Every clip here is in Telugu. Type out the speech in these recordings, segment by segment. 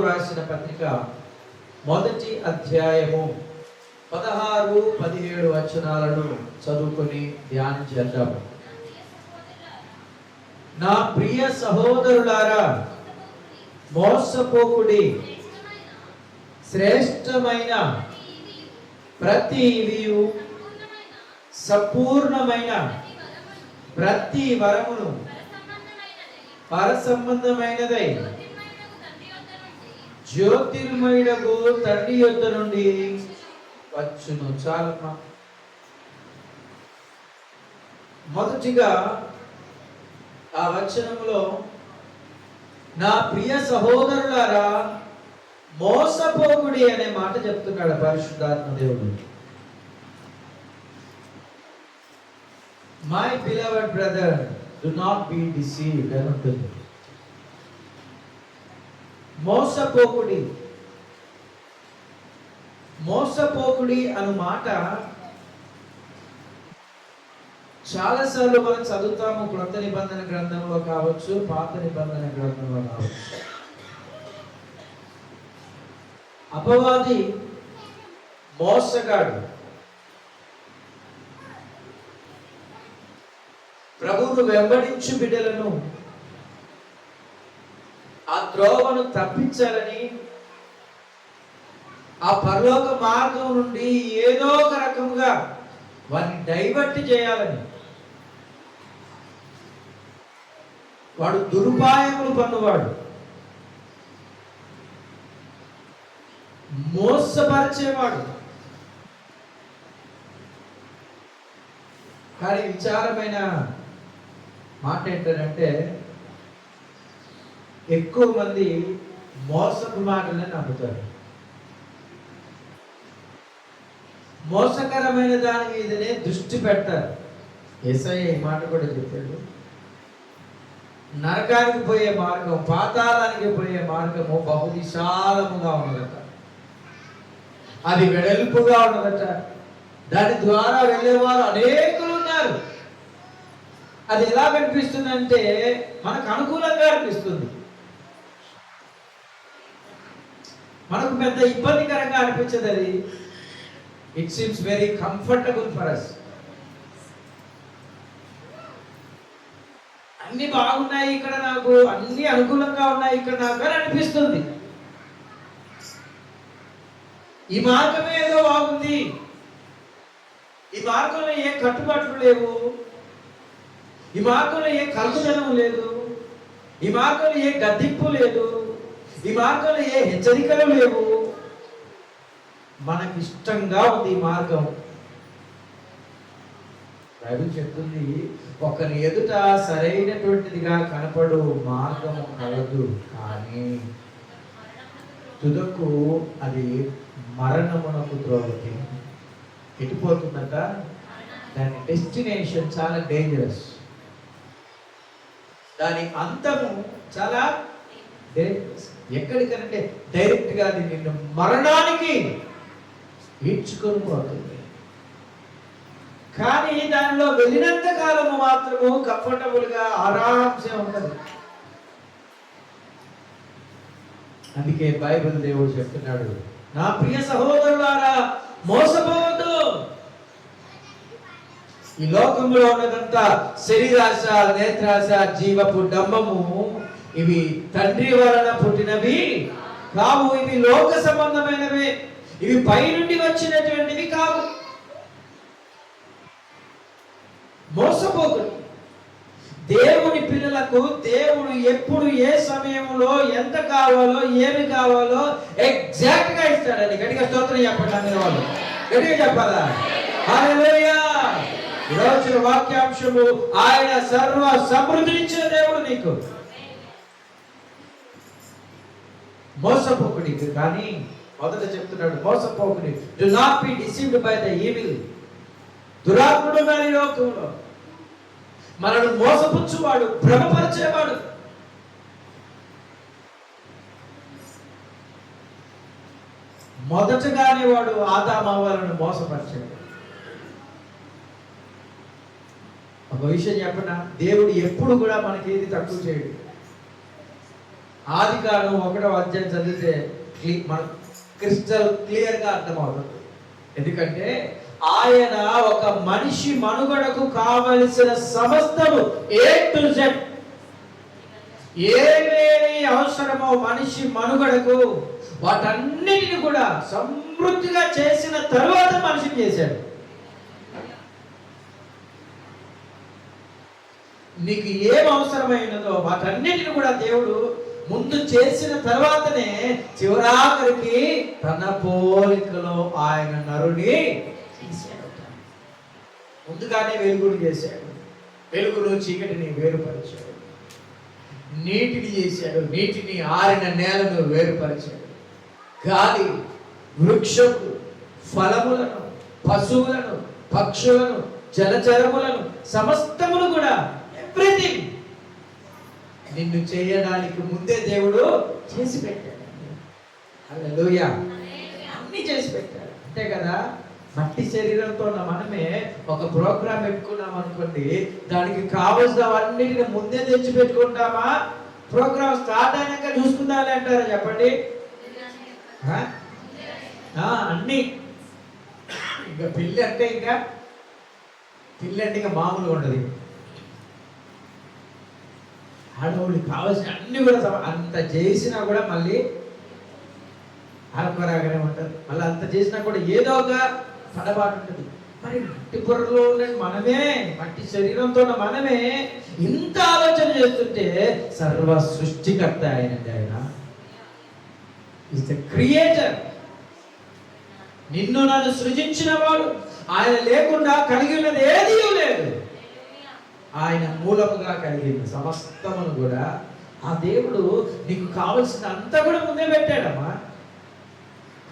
రాసిన పత్రిక మొదటి అధ్యాయము 16-17 వచనాలను చదువుకొని ధ్యానం చేద్దాం. నా ప్రియ సహోదరులారా, మోసపోకుడి. శ్రేష్టమైన ప్రతివియు సంపూర్ణమైన ప్రతి వరమును పరసంబంధమైనదై జ్యోతిర్మయుడగు తండ్రి యొద్ద నుండి వచ్చును. చాలమ్మా. మొదటిగా ఆ వచనంలో నా ప్రియ సహోదరులారా మోసపోకుడి అనే మాట చెప్తున్నాడు పరిశుద్ధాత్మ దేవుడు. My beloved brother, do not be deceived అని ఉంటుంది. మోసపోకుడి. మోసపోకుడి అను మాట చాలాసార్లు మనం చదువుతాము. క్రొత్త నిబంధన గ్రంథంలో కావచ్చు, పాత నిబంధన గ్రంథంలో కావచ్చు. అపవాది మోసగాడు. ప్రభువును వెంబడించు బిడ్డలను ఆ త్రోవను తప్పించాలని, ఆ పరలోక మార్గం నుండి ఏదో ఒక రకముగా వారిని డైవర్ట్ చేయాలని వాడు దురుపాయములు పన్నువాడు, మోసపరిచేవాడు. కానీ విచారమైన మాట ఏంటంటే ఎక్కువ మంది మోసపు మాటలనే నమ్ముతారు. మోసకరమైన దాని మీదనే దృష్టి పెడతారు. యేసయ్య ఈ మాట కూడా చెప్పాడు. నరకానికి పోయే మార్గం, పాతాళానికి పోయే మార్గము బహు విశాలముగా ఉన్నదట. అది వెడల్పుగా ఉన్నదట. దాని ద్వారా వెళ్ళేవారు అనేకులు ఉన్నారు. అది ఎలా కనిపిస్తుంది అంటే మనకు అనుకూలంగా అనిపిస్తుంది. మనకు పెద్ద ఇబ్బందికరంగా అనిపించదు. అది it seems very comfortable for us. అన్ని బాగున్నాయి ఇక్కడ, నాకు అన్ని అనుకూలంగా ఉన్నాయి ఇక్కడ నాకు అని అనిపిస్తుంది. ఈ మార్గమే ఏదో బాగుంది, ఈ మార్గంలో ఏ కట్టుబాట్లు లేవు, ఈ మార్గంలో ఏ కలుగుదనం లేదు, ఈ మార్గంలో ఏ గద్దింపు లేదు, ఈ మార్గంలో ఏ హెచ్చరికలు లేవు. మనకి ఇష్టంగా ఉంది ఈ మార్గం. బైబిల్ చెప్తుంది, ఒకరి ఎదుట సరైనటువంటిదిగా కనపడు మార్గము కలదు, కానీ తుదకు అది మరణమునకు త్రోవకి ఎటుపోతుందట. దాని డెస్టినేషన్ చాలా డేంజరస్. దాని అంతము చాలా డేంజరస్. ఎక్కడికనంటే డైరెక్ట్ గా నిన్ను మరణానికి ఈడ్చుకొని పోతుంది. కానీ దానిలో వెళ్ళినంత కాలము మాత్రము కంఫర్టబుల్ గా ఆరాంసే ఉంటుంది. అందుకే బైబిల్ దేవుడు చెప్తున్నాడు, నా ప్రియ సహోదరులారా మోసపోవద్దు. ఈ లోకంలో ఉన్నదంతా శరీరాశ, నేత్రాశ, జీవపు డంబము ఇవి తండ్రి వలన పుట్టినవి కావు. ఇవి లోక సంబంధమైనవి. ఇవి పైనుండి వచ్చినటువంటివి కావు. మోసపోకూడదు. దేవుని పిల్లలకు దేవుడు ఎప్పుడు ఏ సమయంలో ఎంత కావాలో ఏమి కావాలో ఎగ్జాక్ట్ గా ఇస్తాడని గట్టిగా స్తోత్రం చెప్పండి. అందరూ వాళ్ళు గట్టిగా చెప్పాలా? హల్లెలూయా. ఈరోజు వాక్యాంశము, ఆయన సర్వ సమృద్ధినిచ్చిన దేవుడు నీకు. మోసపోకుడి. కానీ మొదట చెప్తున్నాడు, మోసపోకుడి. Do not be deceived by the evil. దురాత్ముడు ఉన్నారు ఈ లోకంలో. మనను మోసపుచ్చువాడు, భ్రమపరిచేవాడు. మొదటగానే వాడు ఆదామవ్వలను మోసపరిచాడు. ఒక విషయం చెప్పనా, దేవుడు ఎప్పుడు కూడా మనకి ఏది తక్కువ చేయడు. ఆదికాండం 1వ అధ్యాయం చదివితే మన క్రిస్టల్ క్లియర్గా అర్థమవుతుంది. ఎందుకంటే ఆయన ఒక మనిషి మనుగడకు కావలసిన సమస్తము A to Z ఏమేమి అవసరమో మనిషి మనుగడకు వాటన్నిటిని కూడా సమృద్ధిగా చేసిన తరువాత మనిషిని చేశాడు. నీకు ఏం అవసరమైనదో వాటన్నిటిని కూడా దేవుడు ముందు చేసిన తర్వాతనే చివరాఖరికి తన పోలికలో ఆయన నరుని చేశాడు. ముందుగానే వెలుగును చేశాడు, వెలుగులో చీకటిని వేరుపరిచాడు, నీటిని చేశాడు, నీటిని ఆరిన నేలను వేరుపరిచాడు, గాలి వృక్షము ఫలములను పశువులను పక్షులను జలచరములను సమస్తమును కూడా ఎవ్రీథింగ్ నిన్ను చేయడానికి ముందే దేవుడు చేసి పెట్టాడు. హల్లెలూయా. అన్ని చేసి పెట్టాడు. అంతే కదా, మట్టి శరీరంతో ఉన్న మనమే ఒక ప్రోగ్రామ్ పెట్టుకున్నాం అనుకోండి, దానికి కావలసినవన్నిటిని ముందే తెచ్చి పెట్టుకుంటామా? ప్రోగ్రామ్ స్టార్ట్ అయినాక చూసుకుందామని అంటారా చెప్పండి? అన్ని ఇంకా పెళ్ళి అంటే మామూలుగా ఉండదు. ఆడవాళ్ళకి కావాల్సిన అన్ని కూడా అంత చేసినా కూడా మళ్ళీ ఆడకరాగానే ఉంటారు. మళ్ళీ అంత చేసినా కూడా ఏదో ఒక పడబాటు ఉంటుంది. మరి మట్టి పొరలో ఉన్న మనమే, మట్టి శరీరంతో ఉన్న మనమే ఇంత ఆలోచన చేస్తుంటే సర్వ సృష్టికర్త ఆయనండి. ఆయన ఈజ్ ద క్రియేటర్. నిన్ను నన్ను సృజించిన వాడు. ఆయన లేకుండా కలిగి ఉన్నది ఏదీ లేదు. ఆయన మూలముగా కలిగింది సమస్తమును కూడా. ఆ దేవుడు నీకు కావలసిన అంతా కూడా ముందే పెట్టాడమ్మా.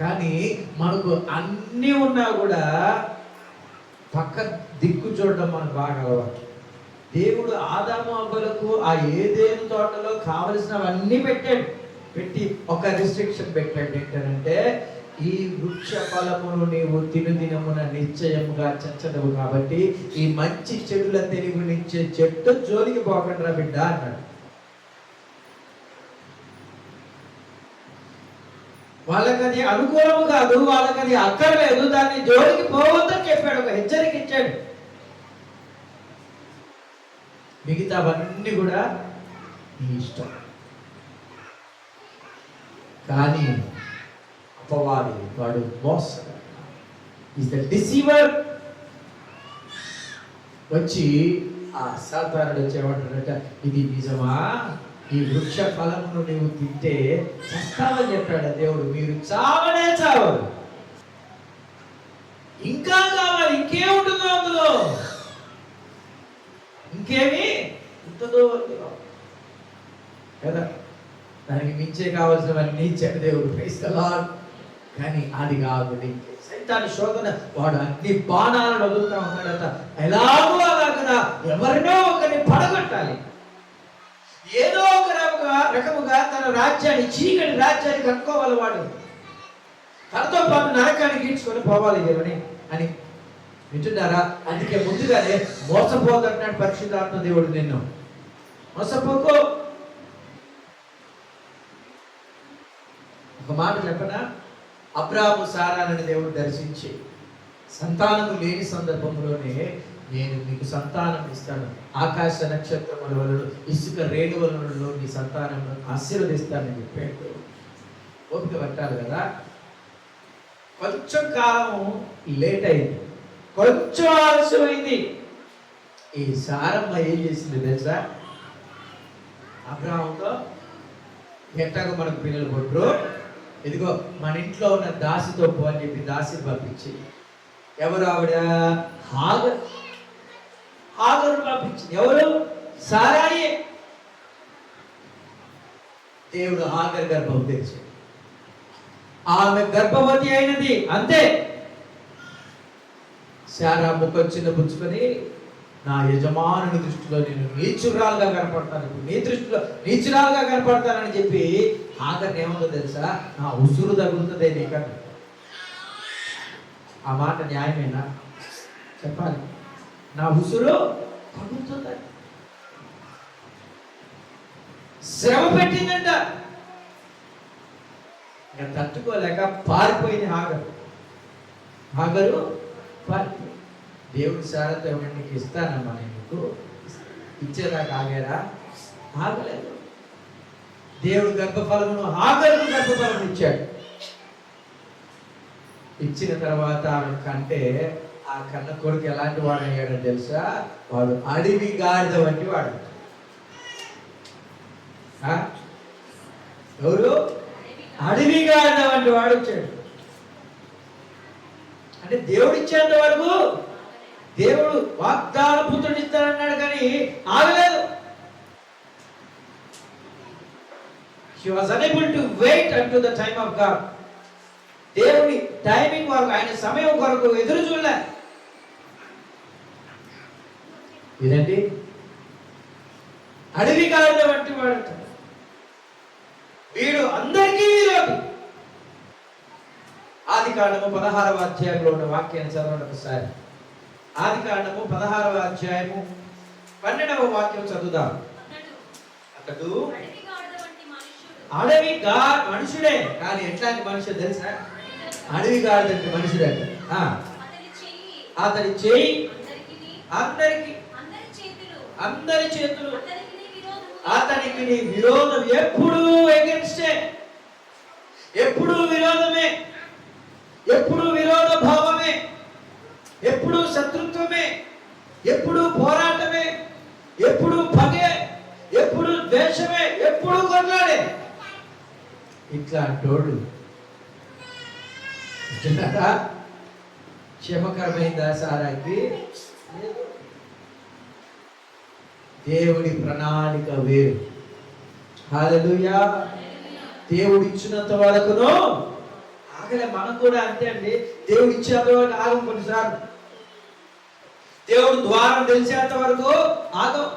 కానీ మనకు అన్నీ ఉన్నా కూడా పక్క దిక్కు చూడడం మనకు బాగా అలవాటు. దేవుడు ఆదాము అవ్వలకు ఆ ఏదేను తోటలో కావలసినవన్నీ పెట్టాడు. పెట్టి ఒక రిస్ట్రిక్షన్ పెట్టాడు. ఏంటంటే ఈ వృక్ష ఫలమును నీవు దినమున నిశ్చయముగా చచ్చదవు, కాబట్టి ఈ మంచి చెడుల తెలివినిచ్చే చెట్టు జోలికి పోకండి బిడ్డ అన్నాడు. వాళ్ళకది అనుకూలము కాదు, వాళ్ళకది అక్కర్లేదు, దాన్ని జోలికి పోవద్దని చెప్పాడు, ఒక హెచ్చరిక ఇచ్చాడు. మిగతావన్నీ కూడా నీ ఇష్టం. కానీ అపవాది వాడు మోసగాడు, ఈజ్ ద డిసీవర్. వచ్చి ఆ సాతానుడు వచ్చేమంటాడట, ఇది నిజమా? ఈ వృక్ష ఫలమును నీవు తింటే చస్తావని చెప్పాడు దేవుడు. మీరు చావనే చావరు, ఇంకా కావాలి, ఇంకేముంటుందో అందులో, ఇంకేమి ఉంటుందో కదా. దానికి మించే కావాల్సినవన్నీ ఇచ్చాడు దేవుడు. Praise the Lord. కానీ అది కాదు. సైతాను శోధన, వాడు అన్ని బాణాలను వదులుతా ఉన్నాడట. ఎలాగో అలాగదా ఎవరినో ఒకరిని పడగొట్టాలి, ఏదో ఒక రకముగా తన రాజ్యాన్ని, చీకటి రాజ్యాన్ని కట్టుకోవాలి. వాడు తనతో పాటు నరకాన్ని గీడ్చుకొని పోవాలి దేవుని అని. వింటున్నారా? అందుకే ముందుగానే మోసపోదంటున్నాడు పరిశుద్ధాత్మ దేవుడు. నిన్ను మోసపోకో. ఒక మాట చెప్పనా? అబ్రాహాము సారాలను దేవుడు దర్శించి సంతానము లేని సందర్భంలోనే నేను నీకు సంతానం ఇస్తాను, ఆకాశ నక్షత్రముల వలన ఇసుక రేణువులలో నీ సంతానము ఆశీర్వదిస్తానని చెప్పాడు. ఓపిక పట్టాలి కదా. కొంచెం కాలం లేట్ అయింది, కొంచెం ఆలస్యమైంది. ఈ సారమ్మ ఏం చేసింది తెలుసా? అబ్రాహాముతో ఎట్టాగో మనకు పిల్లలు పుట్టరు, ఇదిగో మన ఇంట్లో ఉన్న దాసితో పో అని చెప్పి దాసిని పంపించి, ఎవరు ఆవిడ? హాగరు పంపించింది. ఎవరు? సారాయి. దేవుడు హాగర్ గర్భం తెచ్చి ఆమె గర్భవతి అయినది. అంతే. శారా ముఖం చిన్న పుచ్చుకొని, నా యజమానుని దృష్టిలో నేను నీచురాలుగా కనపడతాను, నీ దృష్టిలో నీచురాలుగా కనపడతానని చెప్పి హాగర్ ఏముందో తెలుసా? నా ఉసురు తగులుతుందే నీకన్నా. ఆ మాట న్యాయమేనా చెప్పాలి? నా ఉసురు తగులుతుంది. శ్రమ పెట్టిందంట. ఇంకా తట్టుకోలేక పారిపోయింది హాగరు. హాగరు పారిపోయింది. దేవుడి సారతో నీకు ఇస్తానమ్మా, నీకు ఇచ్చేదాకా ఆగారా? ఆగలేదు. దేవుడు గర్భఫలమును హాగరుకు గర్భఫలం ఇచ్చాడు. ఇచ్చిన తర్వాత ఆమె కంటే ఆ కన్న కొడుకు ఎలాంటి వాడు అయ్యాడో తెలుసా? వాడు అడవి గాడిద వంటి వాడు. ఎవరు? అడవి గాడిద వంటి వాడు వచ్చాడు. అంటే దేవుడు ఇచ్చేంత వరకు, దేవుడు వాగ్దాన పుత్రుడు ఇస్తానన్నాడు కానీ ఆగలేదు. He was unable to wait until the time of God. దేవుని టైమింగ్ వరకు, ఆయన సమయం కొరకు ఎదురు చూడలే. ఇదండి అడవి గాడిద వంటి వాడు. వీడు అందరికీ విరోధి. ఆదికాండము 16వ అధ్యాయంలో ఉన్న వాక్యాన్ని చదవండి ఒకసారి. ఆదికాండము 16వ అధ్యాయము 12వ వాక్యం చదువుదాం. అతడు అడవి మనుషుడే, కానీ ఎట్లాంటి మనుషుడు తెలుసా? అడవి గాడిదంటే మనుషుడే. అతడి చేయి అందరి చేతులు అతనికి విరోధం. ఎప్పుడు ఎగెన్స్టే, ఎప్పుడు విరోధమే, ఎప్పుడు విరోధ భావమే, ఎప్పుడు శత్రుత్వమే, ఎప్పుడు పోరాటమే, ఎప్పుడు పగే, ఎప్పుడు ద్వేషమే, ఎప్పుడు కొట్లాడే. ఇట్లాంటోడు క్షేమకరమైందా సారాకి? దేవుడి ప్రణాళిక వేరు. హల్లెలూయా. దేవుడు ఇచ్చినంత వరకును ఆగలే. మనం కూడా అంతే అండి. దేవుడు ఇచ్చేంత వరకు ఆగం. కొన్నిసార్లు దేవుడు ద్వారం తెలిసేంత వరకు ఆగం.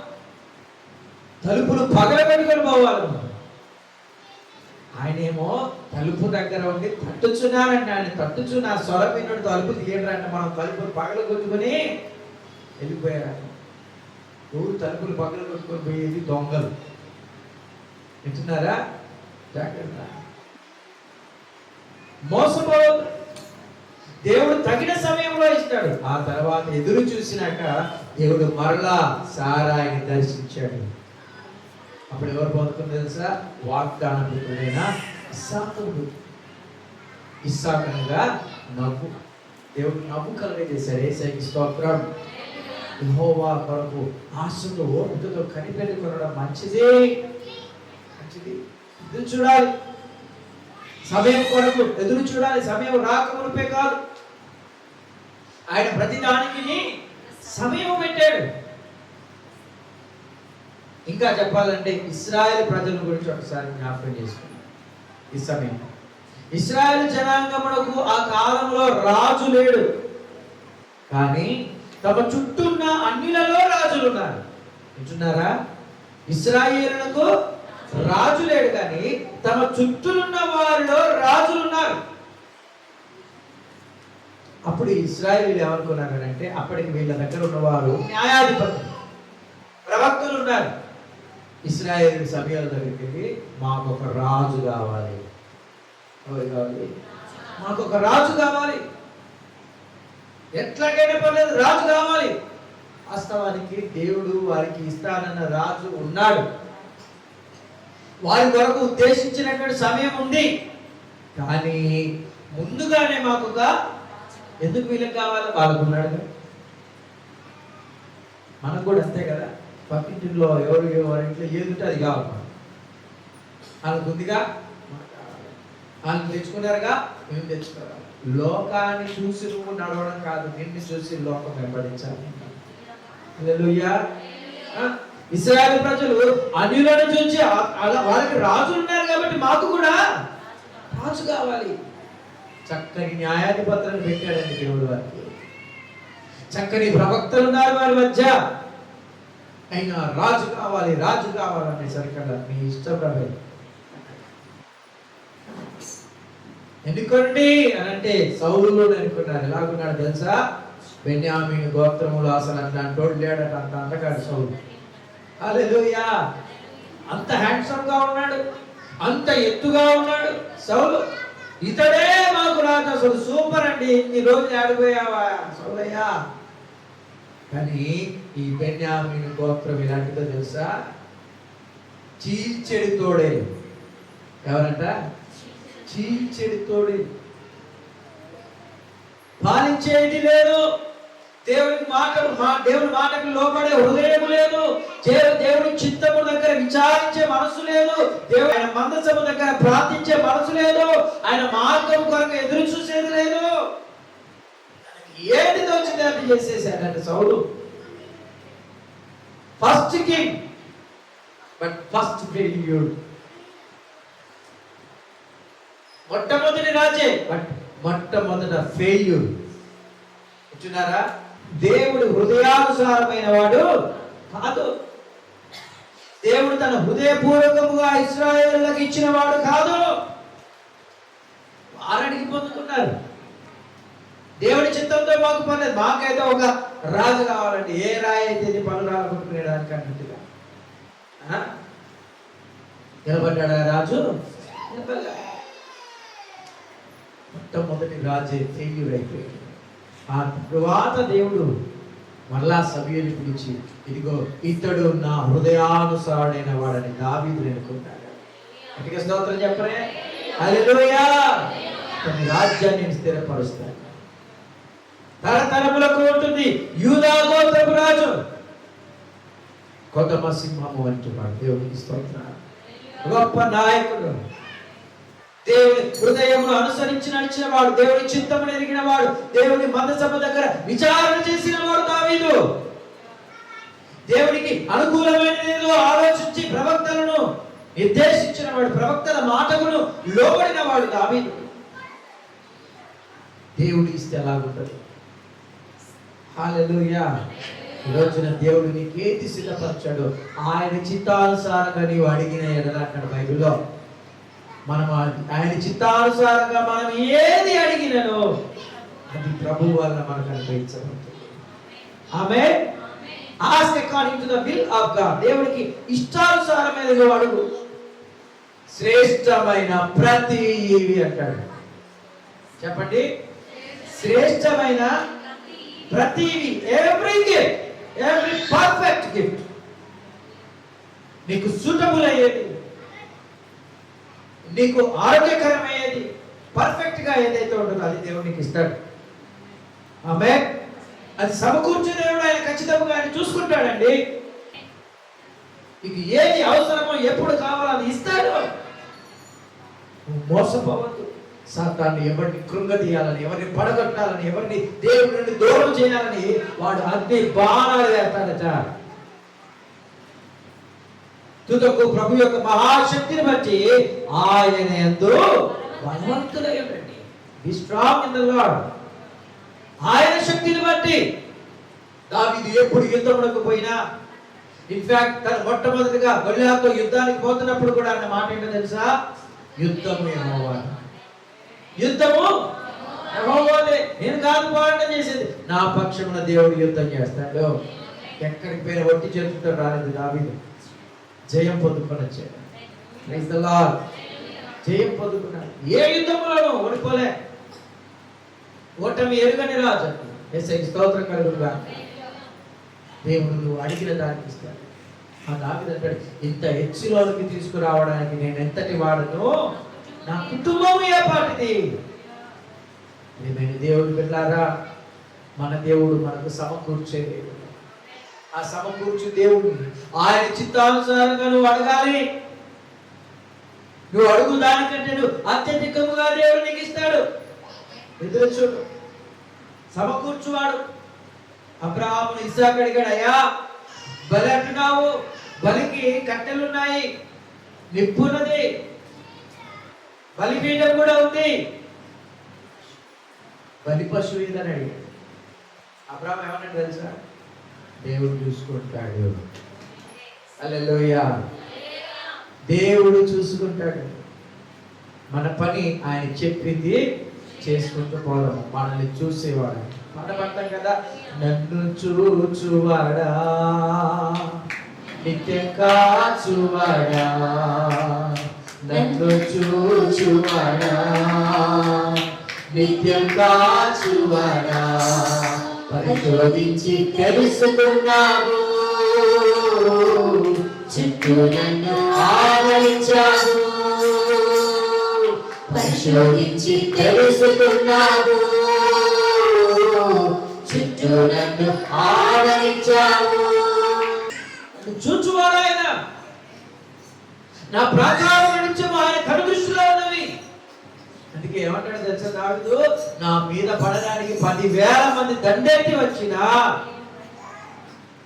తలుపులు పగల పెట్టుకొని పోవాలి. ఆయనేమో తలుపు దగ్గర ఉండి తట్టుచున్నారంటే, ఆయన తట్టుచున్న స్వరం విన్నాడు, తలుపు తీయడంటే మనం తలుపులు పగల కొట్టుకుని వెళ్ళిపోయారు. ఎవరు తలుపులు పగల కొట్టుకొని పోయేది? దొంగలు. వింటున్నారా? జాగ్రత్త. మోసపోవద్దు. దేవుడు తగిన సమయంలో ఇస్తాడు. ఆ తర్వాత ఎదురు చూసినాక దేవుడు మరలా సారాయిని దర్శించాడు. అప్పుడు ఎవరు పొందుకుంది తెలుసా? వాగ్దాన పుత్రుడైన ఇస్సాకు. ఇస్సాకనగా నవ్వు. దేవుడు నవ్వు కలుగజేశాడు. యేసయ్యకి స్తోత్రం. యెహోవా కొరకు ఆశతో ఓపికతో కనిపెట్టి కొనడం మంచిది. ఎదురు చూడాలి. సమయం కొరకు ఎదురు చూడాలి. సమయం రాకమునిపే కాదు. ఆయన ప్రతి దానికి సమయం పెట్టాడు. ఇంకా చెప్పాలంటే ఇశ్రాయేలు ప్రజల గురించి ఒకసారి జ్ఞాపకం చేసుకున్నాం. ఈ సమయం ఇశ్రాయేలు జనాంగమునకు ఆ కాలంలో రాజు లేడు, కానీ తమ చుట్టూ ఉన్న అన్నిలలో రాజులు ఉన్నారు. వింటున్నారా? ఇశ్రాయేలులకు రాజు లేడు, కానీ తమ చుట్టూనున్న వారిలో రాజులు ఉన్నారు. అప్పుడు ఇశ్రాయేలీలు ఏమనుకున్నారంటే, అప్పటికి వీళ్ళ దగ్గర ఉన్నవారు న్యాయాధిపతులు, ప్రవక్తలు ఉన్నారు. ఇశ్రాయేలు సభ్యుల దగ్గరికి వెళ్ళి, మాకు ఒక రాజు కావాలి, మాకు ఒక రాజు కావాలి, ఎట్లాగైనా పర్లేదు రాజు కావాలి. వాస్తవానికి దేవుడు వారికి ఇస్తానన్న రాజు ఉన్నాడు. వారి కొరకు ఉద్దేశించినటువంటి సమయం ఉంది. కానీ ముందుగానే మాకు ఒక, ఎందుకు వీళ్ళకి కావాలి? వాళ్ళకు ఉన్నాడు. మనకు కూడా అంతే కదా. పక్కింటిలో ఎవరింట్లో ఏది ఉంటే అది కావాలి. వాళ్ళకు ఉందిగా, వాళ్ళు తెచ్చుకున్నారుగా, మేము తెచ్చుకోవాలి. లోకాన్ని చూసి నువ్వు నడవడం కాదు, నిన్ను చూసి లోకం వెంబడించాలి. హల్లెలూయా. ఇశ్రాయేలు ప్రజలు అన్యులను చూసి వాళ్ళకి రాజు ఉన్నారు కాబట్టి మాకు కూడా రాజు కావాలి. చక్కని న్యాయాధిపతులను పెట్టాడండి దేవుడు వారికి. చక్కని ప్రవక్తలు ఉన్నారు వారి మధ్య. అయినా రాజు కావాలి, రాజు కావాలనే సరికల్లా మీ ఇష్టం రాదు. ఎందుకండి అని అంటే సౌలులో అనుకున్నారు. ఎలాగున్నాడు తెలుసా? బెన్యామీను గోత్రములు అసలు అట్లాంటోడు లేడట. అంత అందగాడు సౌలు. హల్లెలూయా. అంత హ్యాండ్సమ్ గా ఉన్నాడు, అంత ఎత్తుగా ఉన్నాడు సౌలు. ఇతడే మాకు రాజు. అసలు సూపర్ అండి. ఇన్ని రోజులు ఆడిపోయావా సౌలయ్య. కానీ ఈ బెన్యామీను గోత్రం ఎలాంటిదో తెలుసా? చీల్చెడి తోడే. ఎవరంట? చీల్చెడి తోడే. పాలించేది లేదు, దేవుని మాటకు లోబడే హృదయం లేదు, దేవుని చిత్తము దగ్గర విచారించే మనసు లేదు, ఆయన మందసము దగ్గర ప్రార్థించే మనసు లేదు, ఆయన మార్గం కొరకు ఎదురు చూసేది లేదు. ఏది తోచింది అది చేసేసాడంటే Saul. First king but first failure. మొట్టమొదటి రాజే బట్ మొట్టమొదట ఫెయిల్యూర్. చూస్తున్నారా? దేవుడు హృదయానుసారమైన వాడు కాదు. దేవుడు తన హృదయపూర్వకముగా ఇశ్రాయేలులకు ఇచ్చిన వాడు కాదు. వారడికి పొందుకున్నారు. దేవుడి చిత్తంతో మాకు పర్లేదు, మాకైతే ఒక రాజు కావాలండి. ఏ రాయి అయితే పనులు రాలగొట్టుకునేదానికి అన్నట్టుగా నిలబడ్డాడు ఆ రాజు. మొట్టమొదటి రాజే ఫెయిల్యూర్ అయిపోయాడు. ఆ తరువాత దేవుడు మళ్ళా సమూయేలుని పిలిచి, ఇదిగో ఇతడు నా హృదయానుసారుడైన వాడని దావీదుని అనుకున్నాడు. గట్టిగా స్తోత్రం చెప్పరే. హల్లెలూయా. తన రాజ్యాన్ని స్థిరపరుస్తాడు. తరతరములకు ఉంటుంది. యూదా గోత్రపు రాజు, కొదమ సింహము వంటి వాడు. దేవునికి స్తోత్రం. గొప్ప నాయకుడు, దేవుని హృదయమును అనుసరించి నడిచిన వాడు, దేవుని చిత్తమును ఎరిగిన వాడు, దేవుని మందసభ దగ్గర విచారణ చేసిన వాడు దావీదు. దేవునికి అనుకూలమైనదేదో ఆలోచించి ప్రవక్తలను నిర్దేశించిన వాడు, ప్రవక్తల మాటలను లోబడిన వాడు దావీదు. దేవుడు ఇస్తే ఎలాగుంటది? హల్లెలూయా. ఈ రోజున దేవుడు నీకు ఏది సిద్ధపరచాడు, ఆయన చిత్తానుసారంగా నీవు అడిగిన ఎడల అంటాడు బైబిల్లో. మనం ఆయన చిత్తానుసారంగా మనం ఏది అడిగినను అది ప్రభు వల్ల మనకు అనుగ్రహించబడుతుంది. ఆమేన్. Ask according to the will of God. దేవునికి ఇష్టానుసారమైనది అడుగు. శ్రేష్టమైన ప్రతి ఈవి అంటాడు. చెప్పండి. శ్రేష్టమైన ప్రతివి, every gift, every perfect gift, నీకు సూటబుల్ అయ్యేది, నీకు ఆరోగ్యకరమయ్యేది, పర్ఫెక్ట్ గా ఏదైతే ఉంటుందో అది దేవునికి ఇస్తాడు. ఆమేన్. అది సమకూర్చే దేవుడు ఆయన ఖచ్చితంగా ఆయన చూసుకుంటాడండి. నీకు ఏది అవసరమో ఎప్పుడు కావాలో అది ఇస్తాడు. మోసపోవద్దు. సాతాన్ని ఎవరిని కృంగదీయాలని, ఎవరిని పడగొట్టాలని, ఎవరిని దేవుడి నుండి దూరం చేయాలని వాడు అన్ని బాణాలు వేస్తాడట. తుదకు ప్రభు యొక్క మహాశక్తిని బట్టి ఆయన యందు బలవంతులై ఉండండి. Be strong in the lord. ఆయన శక్తిని బట్టి దావీదు ఎప్పుడు యుద్ధమునకు పోయినా, ఇన్ఫాక్ట్ తన మొట్టమొదటిగా గొల్లియాతుతో యుద్ధానికి పోతున్నప్పుడు కూడా అన్న మాట ఏంటో తెలుసా? యుద్ధము యెహోవాది, యుద్ధము యెహోవాదే, నేను కాదు పోరాటం చేసేది, నా పక్షమున దేవుడు యుద్ధం చేస్తాడు. ఎక్కడికి పోయిన ఒట్టి చేతులతో రాలేదు దావీదు, జయం పొందుకొని వచ్చాడు. Praise the Lord. జయం పొందుకున్నాడు. ఏ యుద్ధంలోనూ ఓడిపోలే. ఓటమి ఎరుగని రాజు. యేసయ్యకి స్తోత్రం కలుగునుగా. దేవుడు నువ్వు అడిగిన దానికి ఇస్తాడు. ఆ దావీదు అంటాడు, ఇంత హెచ్చులోనికి తీసుకురావడానికి నేను ఎంతటి వాడను, నా కుటుంబం ఏ పాటిది. ఏమైనా దేవుడు బిడ్డలారా, మన దేవుడు మనకు సమకూర్చే దేవుడు. ఆ సమకూర్చు దేవుడు ఆయన చిత్తానుసారంగా నువ్వు అడగాలి. నువ్వు అడుగు దానికంటే నువ్వు అత్యధికముగా దేవుడు నీకు ఇస్తాడు. ఎదురు చూడు. సమకూర్చువాడు. అబ్రహామును ఇస్సాకు అడిగాడు, అయ్యా బలి అంటున్నావు, బలికి కట్టెలున్నాయి, నిప్పున్నది, బలిపీఠం కూడా ఉంది, బలి పశువు ఏదని అడిగాడు. అబ్రహాము ఏమన్నాడు తెలుసా? దేవుడు చూసుకుంటాడు. హల్లెలూయా. దేవుడు చూసుకుంటాడు. మన పని ఆయన చెప్పింది చేసుకుంటూ పోదాం. మనల్ని చూసేవాడు. మనం అంటాం కదా, నన్ను చూచువాడా, నిత్యం కాచువాడా, నన్ను చూచువాడా, నిత్యం కాచువాడా, పరిశోధించి తెలుసుకున్నావు, చుట్టూ నన్ను ఆవరించావు. పరిశోధించి తెలుసుకున్నావు, చుట్టూ నన్ను ఆవరించావు. చూచువాడు ఆయన, నా ప్రాకారం నుంచి ఆయన కనుదృష్టిలో ఉన్నవి. అందుకే ఏమంటాడు తెలుసా దావీదు, నా మీద పడడానికి 10,000 మంది దండెత్తి వచ్చినా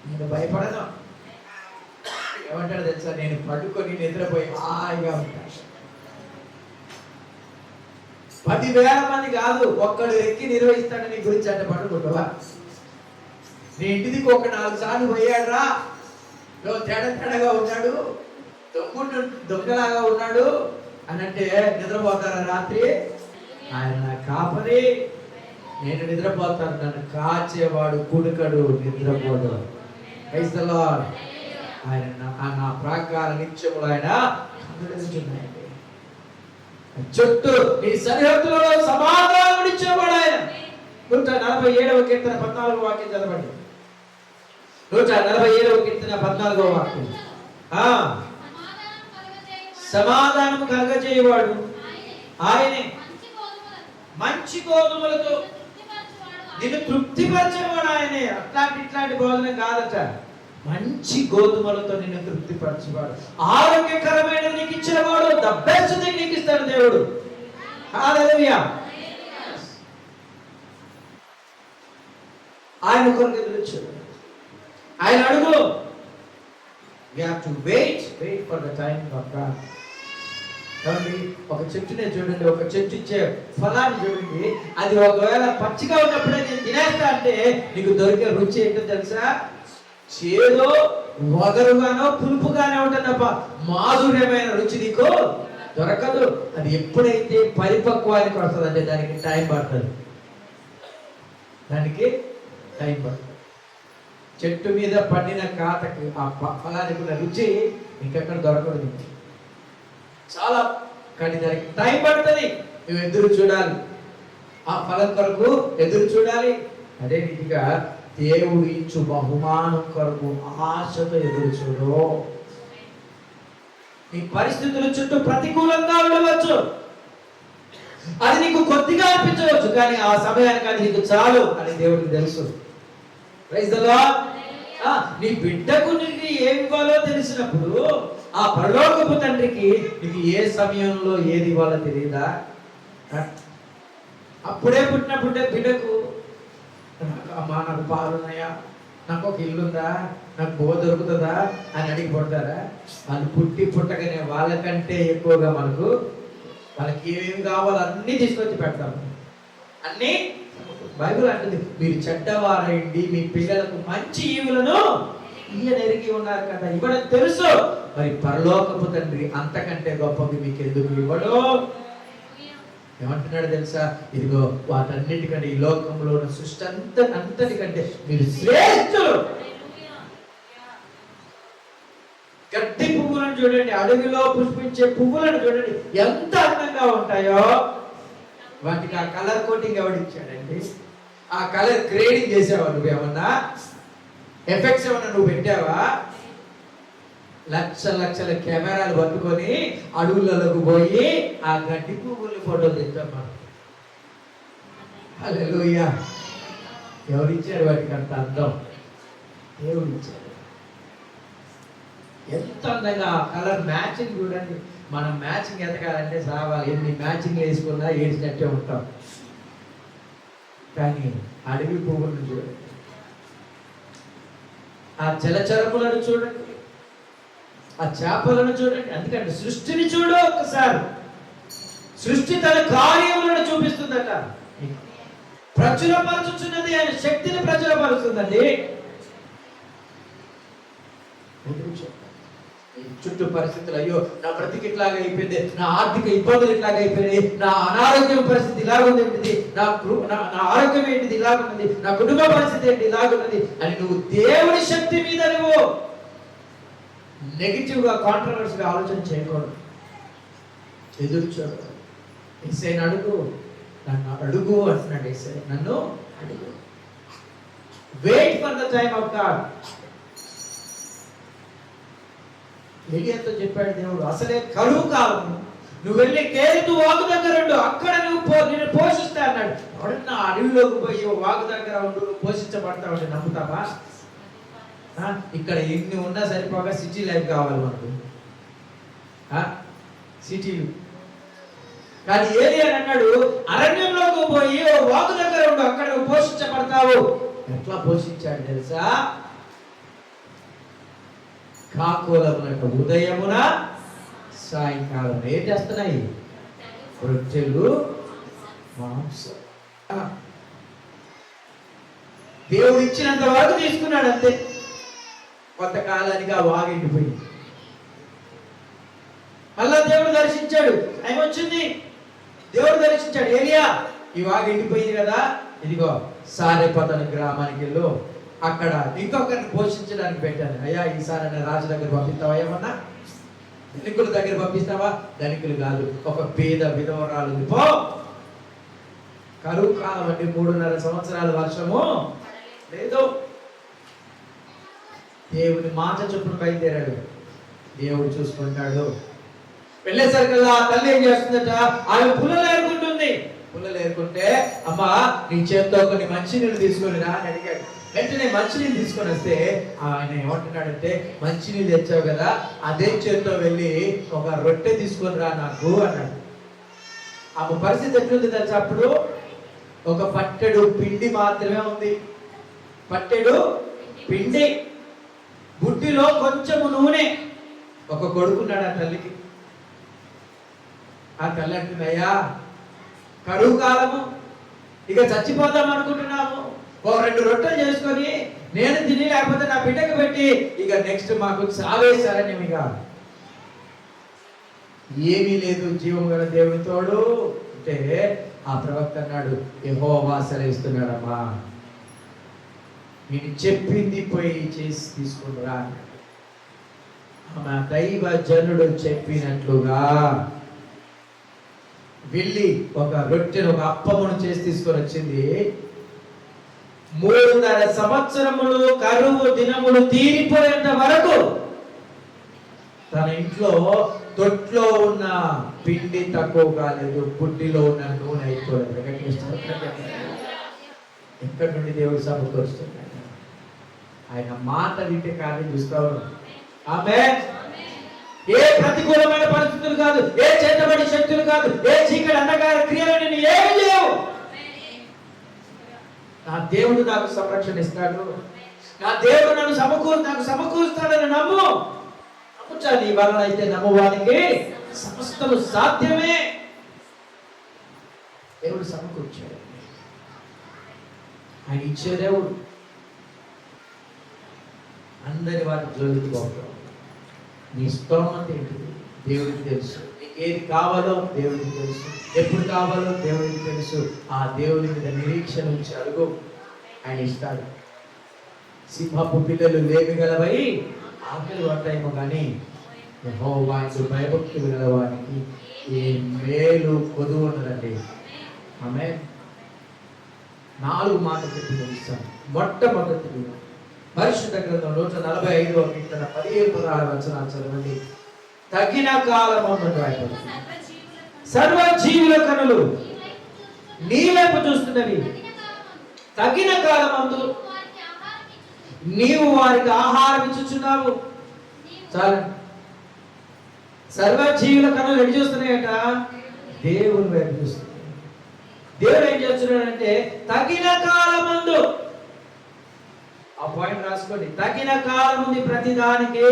నేను భయపడను. ఏమంటాడు తెలుసా, నేను పడుకొని నిద్రపోయి హాయిగా ఉంటాను. 10,000 మంది కాదు, ఒక్కడు ఎక్కి నిర్వహిస్తాడు నీ గురించి అంటే పడుకుంటావా? నీ ఇంటికి ఒక 4 సార్లు పోయాడు రా, తేడగా ఉన్నాడు, దొంగలాగా ఉన్నాడు అని అంటే నిద్రపోతారా రాత్రి? ఆయన నా కాపరి, నేను నిద్రపోతాను, నన్ను కాచేవాడు కుడుకడు, నిద్రపోడు. Praise the Lord. ఆయన నా ప్రాకార నిత్యములు ఆయన కనుగొనుచున్నాయండి. చుట్టూ నీ సరిహద్దులలో సమాధానం ఇచ్చేవాడు ఆయన. 147వ కీర్తన 14వ వాక్యం చదవండి. 147వ కీర్తన 14వ వాక్యం. సమాధానం కలగజేయవాడు ఆయనే, మంచి గోధుమలతో నిన్ను తృప్తిపరిచేవాడు ఆయనే. ఇట్లాంటి భోజనం కాదట, మంచి గోధుమలతో నిన్ను తృప్తిపరిచేవాడు. ఆరోగ్యకరమైన నీకు ఇచ్చినవాడు, ద బెస్ట్ థింగ్ నీకు ఇస్తాడు దేవుడు. హల్లెలూయా. ఆయన కొరకు ఎదురొచ్చాడు. ఆయన అడుగు. We have to wait for the time of God. ఒక చెట్టునే చూడండి, ఒక చెట్టు ఇచ్చే ఫలాన్ని చూడండి, అది ఒకవేళ పచ్చిగా ఉన్నప్పుడే నేను తినేస్తా అంటే నీకు దొరికే రుచి ఏంటో తెలుసా? చేదో వగరుగానో పులుపుగానే ఉంటుంది తప్ప మాధుర్యమైన రుచి నీకు దొరకదు. అది ఎప్పుడైతే పరిపక్వానికి వస్తుంది అంటే దానికి టైం పడుతుంది. చెట్టు మీద పండిన కాతకి ఆ ఫలానికి ఉన్న రుచి ఇంకెక్కడ దొరకదు. చాలా, కానీ దానికి టైం పడుతుంది. నువ్వు ఎదురు చూడాలి, ఆ ఫలం కొరకు ఎదురు చూడాలి. అదే రీతిగా దేవుడు ఇచ్చు బహుమానం కొరకు ఆశతో ఎదురు చూడు. నీ పరిస్థితుల చుట్టూ ప్రతికూలంగా ఉండవచ్చు, అది నీకు కొద్దిగా అనిపించవచ్చు, కానీ ఆ సమయానికి అది నీకు చాలు అని దేవుడికి తెలుసు. Praise the Lord. నీ బిడ్డకు నీకు ఏమి ఇవ్వాలో తెలిసినప్పుడు ఆ పరలోకపు తండ్రికి నీకు ఏ సమయంలో ఏది ఇవ్వాలో తెలియదా? అప్పుడే పుట్టిన బిడ్డకు అమ్మా నాకు పాలున్నాయా, నాకు ఒక ఇల్లుందా, నాకు బో దొరుకుతుందా అని అడిగి పుడతారా? వాళ్ళు పుట్టగానే వాళ్ళకంటే ఎక్కువగా వాళ్ళకి ఏమేమి కావాలో అన్నీ తీసుకొచ్చి పెడతాము. అన్నీ బైబిల్ అంటుంది, మీరు చెడ్డవారండి మీ పిల్లలకు మంచి ఈవులను ఇయ్యనెరిగి ఉన్నారు కదా. ఇవ్వడం తెలుసు, మరి పరలోకపు తండ్రి అంతకంటే గొప్పవి మీకు ఎందుకు ఇవ్వడు? ఏమంటున్నాడు తెలుసా? ఇదిగో వాటన్నిటికంటే ఈ లోకంలో ఉన్న సృష్టి అంతటికంటే మీరు శ్రేష్ఠులు. గడ్డి పువ్వులను చూడండి, అడవిలో పుష్పించే పువ్వులను చూడండి, ఎంత అందంగా ఉంటాయో. వాటికి ఆ కలర్ కోటింగ్ ఎవడిచ్చాడండి? ఆ కలర్ గ్రేడింగ్ చేసావా? నువ్వేమన్నా ఎఫెక్ట్స్ ఏమన్నా నువ్వు పెట్టావా? లక్షల కెమెరాలు పట్టుకొని అడవులలోకి పోయి ఆ గడ్డి పువ్వుల్ని ఫోటోలు తెచ్చాం మనం. హల్లెలూయా. ఎవరిచ్చారు వాటికి అంత అందం? దేవుడు ఇచ్చాడు. ఎంత అందంగా ఆ కలర్ మ్యాచింగ్ చూడండి. మనం మ్యాచింగ్ ఎతకాలంటే సావాలి, ఎన్ని మ్యాచింగ్ వేసుకున్నా ఏడిచినట్టే ఉంటాం. కానీ అడవి పువ్వులను చూడండి, ఆ జలచరములను చూడండి, ఆ చేపలను చూడండి. అందుకంటే సృష్టిని చూడు ఒక్కసారి. సృష్టి తన కార్యములను చూపిస్తుందట, ప్రచురపరుచుచున్నది, ఆయన శక్తిని ప్రచురపరుస్తుందండి. చుట్టూ పరిస్థితులు, అయ్యో నా బ్రతికి ఇట్లాగా అయిపోయింది, నా ఆర్థిక ఇబ్బందులు ఇట్లాగా అయిపోయినాయి, నా అనారోగ్యం పరిస్థితి ఇలాగుంది, నా ఆరోగ్యం ఏంటిది ఇలాగున్నది, నా కుటుంబ పరిస్థితి ఏంటి ఇలాగున్నది అని నువ్వు దేవుని శక్తి మీద నువ్వు నెగిటివ్ గా కాంట్రవర్సీగా ఆలోచన చేయకూడదు. ఎదురు చూడదు. ఏసైనా అడుగు, నన్ను అడుగు అంటున్నాడు యేసయ్య. నన్ను అడుగు. Wait for the time of God. ఎలియాతో చెప్పాడు దేవుడు, అసలే కరువు కాలం, నువ్వు వెళ్ళి కేరుతు వాగు దగ్గర ఉండు, అక్కడ నేను పోషిస్తా అన్నాడు. ఎవడన్నా అడవిలోకి పోయి వాగు దగ్గర ఉండు, నువ్వు పోషించబడతావు, నమ్ముతావా? ఇక్కడ ఎన్ని ఉన్నా సరిపోగా సిటీ లైఫ్ కావాలి మనకు, సిటీలు. కానీ ఏలియా అన్నాడు, అరణ్యంలోకి పోయి వాగు దగ్గర ఉండు, అక్కడ నువ్వు పోషించబడతావు. ఎట్లా పోషించాడు తెలుసా? కాకులమునకు ఉదయమున సాయంకాలం ఏం చేస్తున్నాయి? రొట్టెలు, మాంసం. దేవుడు ఇచ్చినంత వరకు తీసుకున్నాడు అంతే. కొంతకాలానికి ఆ వాగు ఎండిపోయింది. మళ్ళా దేవుడు దర్శించాడు. ఆయన వచ్చింది, దేవుడు దర్శించాడు, ఏలియా ఈ వాగు ఎండిపోయింది కదా, ఇదిగో సారెపతన గ్రామానికి వెళ్ళు, అక్కడ ఇంకొకరిని పోషించడానికి పెట్టాను. అయ్యా ఈసారి రాజు దగ్గర పంపిస్తావా? ఏమన్నా ధనికుల దగ్గర పంపిస్తావా? ధనికులు కాదు, ఒక పేద విధవరాలు. పో. కరువు కాలం అంటే 3.5 సంవత్సరాల వర్షము లేదు. దేవుని మాట చొప్పున బయలుదేరాడు. దేవుడు చూసుకుంటాడు. వెళ్ళేసరికల్లా ఆ తల్లి ఏం చేస్తుందట? ఆమె పుల్లలు ఏరుకుంటుంది. పుల్లలు ఏరుకుంటే, అమ్మా నీ చేత్తో కొన్ని మంచినీళ్ళు తీసుకొని రా అని అడిగాడు. వెంటనే మంచినీళ్ళు తీసుకొని వస్తే ఆయన ఏమంటున్నాడంటే, మంచినీళ్ళు తెచ్చావు కదా, అదే చేత్తో వెళ్ళి ఒక రొట్టె తీసుకొని రా నాకు అన్నాడు. ఆమె పరిస్థితి ఎట్లుంది తెలుసా? అప్పుడు ఒక పట్టెడు పిండి మాత్రమే ఉంది. పట్టెడు పిండి, బుడ్డిలో కొంచెము నూనె. ఒక కొడుకున్నాడు ఆ తల్లికి. ఆ తల్లి అంటుంది, అయ్యా కరువు కాలము, ఇక చచ్చిపోదాం అనుకుంటున్నాము, ఒక 2 రొట్టెలు చేసుకొని నేను తిని, లేకపోతే నా బిడ్డకు పెట్టి, ఇక నెక్స్ట్ మాకు చావేశారని. ఇక ఏమీ లేదు, జీవం గల దేవుని తోడు అంటే ఆ ప్రవక్త అన్నాడు, యెహోవా సెలవిస్తున్నాడమ్మా, నేను చెప్పింది పోయి చేసి తీసుకుంటురా. ఆమె దైవ జనుడు చెప్పినట్లుగా వెళ్ళి ఒక రొట్టెను, ఒక అప్పమును చేసి తీసుకొని వచ్చింది. 3.5 సంవత్సరములు కరువు దినములు తీరిపోయేంత వరకు తన ఇంట్లో తొట్లో ఉన్న పిండి తక్కువ కాలేదు, బుడ్డిలో ఉన్న నూనె అయిపోలేదు. ఎక్కడి నుండి దేవుడు సమకూరుస్తున్నాడు? ఆయన మాట వింటే కార్యం చూస్తావు. ఆమె ఏ ప్రతికూలమైన పరిస్థితులు కాదు, ఏ చేతబడి శక్తులు కాదు, ఏ చీకటి అంధకార క్రియలు నేను ఏమి లేవు. నా దేవుడు నాకు సంరక్షణ ఇస్తాడు, నా దేవుడు నన్ను నాకు సమకూరుస్తాడని నమ్ము. నమ్ముచాలి. ఈ వలన అయితే నమ్మవానికి సమస్తము సాధ్యమే. దేవుడు సమకూర్చాడు. ఆయన ఇచ్చే దేవుడు. అందరి వాటి జోలికి పోతాం. నీ స్తోమత ఏంటిది దేవుడికి తెలుసు. నీకు ఏది కావాలో దేవుడికి తెలుసు, ఎప్పుడు కావాలో దేవుడికి తెలుసు. ఆ దేవుడి మీద నిరీక్షణ ఉంచి అడుగు, ఆయన ఇస్తాడు. సింహపు పిల్లలు లేమిగలవై ఆకలి పడతాయేమో కానీ యెహోవా యందు భయభక్తులు గలవానికి ఏ మేలు కొదువు ఉన్నదండి. ఆమేన్. 4 మాటలు చెప్పి ముగిస్తాను. మొట్టమొదటి పరిశుద్ధ గ్రంథం 145వ కీర్తన 15-16 వచనాలు చదవండి. తగిన కాలమందు రాయబడింది, సర్వ జీవుల కనులు నీ వైపు చూస్తున్నవి. తగిన కాలమందు నీవు వారికి ఆహారం ఇచ్చుచున్నావు. చాలు. సర్వ జీవుల కనులు ఎటు చూస్తున్నాయట? దేవుని వైపు చూస్తున్నాయి. దేవుడు ఏం చేస్తున్నాడంటే తగిన కాలమందు, ఆ పాయింట్ రాసుకోండి, తగిన కాలం ఉంది ప్రతి దానికి.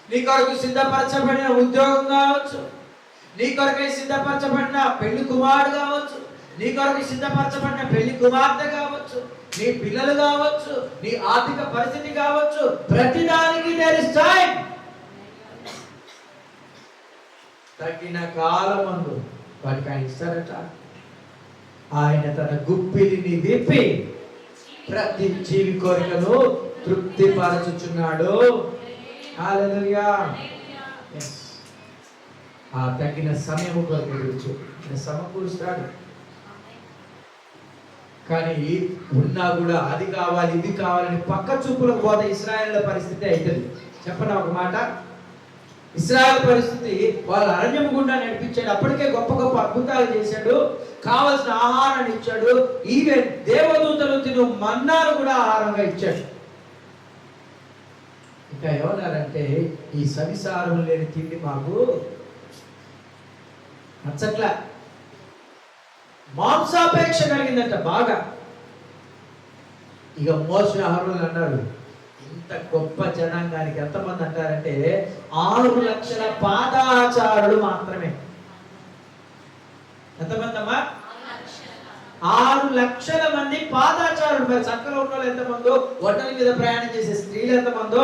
నీ కొరకు సిద్ధపరచబడిన ఉద్యోగం కావచ్చు, నీ కొరకు సిద్ధపరచబడిన పెళ్లి కుమారుడు కావచ్చు, నీ కొరకు సిద్ధపరచబడిన పెళ్లి కుమార్తె కావచ్చు, నీ పిల్లలు కావచ్చు, నీ ఆర్థిక పరిస్థితి కావచ్చు, ప్రతి దానికి దేర్ ఇస్ టైం. తగిన కాలమందు వాటికి ఆయన ఇస్తారట. ఆయన తన గుప్పిలిని విప్పి ప్రతి జీవి కోరికను తృప్తి పరచుచున్నాడు. హల్లెలూయా. ఆ తగిన సమయము కొరకు ఎదురుచు సమకూరుస్తాడు. కానీ ఉన్నా కూడా అది కావాలి ఇది కావాలని పక్క చూపులకు పోతే ఇశ్రాయేళ్ల పరిస్థితి అవుతుంది. చెప్పండి ఒక మాట. ఇశ్రాయేల్ పరిస్థితి వాళ్ళు అరణ్యం గుండా నడిపించాడు. అప్పటికే గొప్ప గొప్ప అద్భుతాలు చేశాడు, కావలసిన ఆహారాన్ని ఇచ్చాడు, ఈవెన్ దేవదూతలు తిను మన్నాను కూడా ఆహారంగా ఇచ్చాడు. ఇంకా ఏమన్నారంటే ఈ సవిసారం లేని తిండి మాకు నచ్చట్లా, మాంసాపేక్ష కలిగిందంట బాగా. ఇక మోసే అహరోను అన్నారు, ఇంత గొప్ప జనాంగానికి ఎంతమంది అంటారంటే 6 లక్షల పాదాచారులు మాత్రమే. ఎంతమంది అమ్మా? 6 లక్షల మంది పాదాచారులు. మరి చక్కలో ఉన్న వాళ్ళు ఎంతమందో, ఒడ్డల మీద ప్రయాణం చేసే స్త్రీలు ఎంతమందో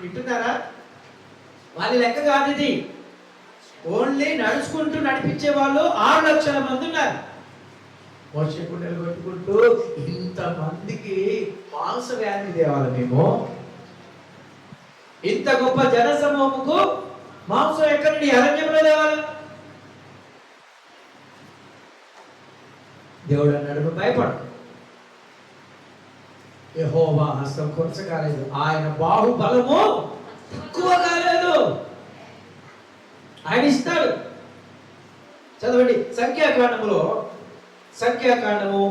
వింటున్నారా? వాళ్ళ లెక్క కాదు ఇది. ఓన్లీ నడుచుకుంటూ నడిపించే వాళ్ళు 6 లక్షల మంది ఉన్నారు. మోషే కుండలు కొట్టుకుంటూ ఇంతమందికి మాంస వ్యాధి తేవాలి మేము, ఇంత గొప్ప జన సమూహముకు మాంసం ఎక్కడి నుండి అరణ్యంలో తేవాలి? దేవుడు అన్నాడు, నువ్వు భయపడు, యెహోవా హస్తం కొరచ కాలేదు, ఆయన బాహుబలము తక్కువ కాలేదు, ఆయన ఇస్తాడు. చదవండి సంఖ్యాకాండము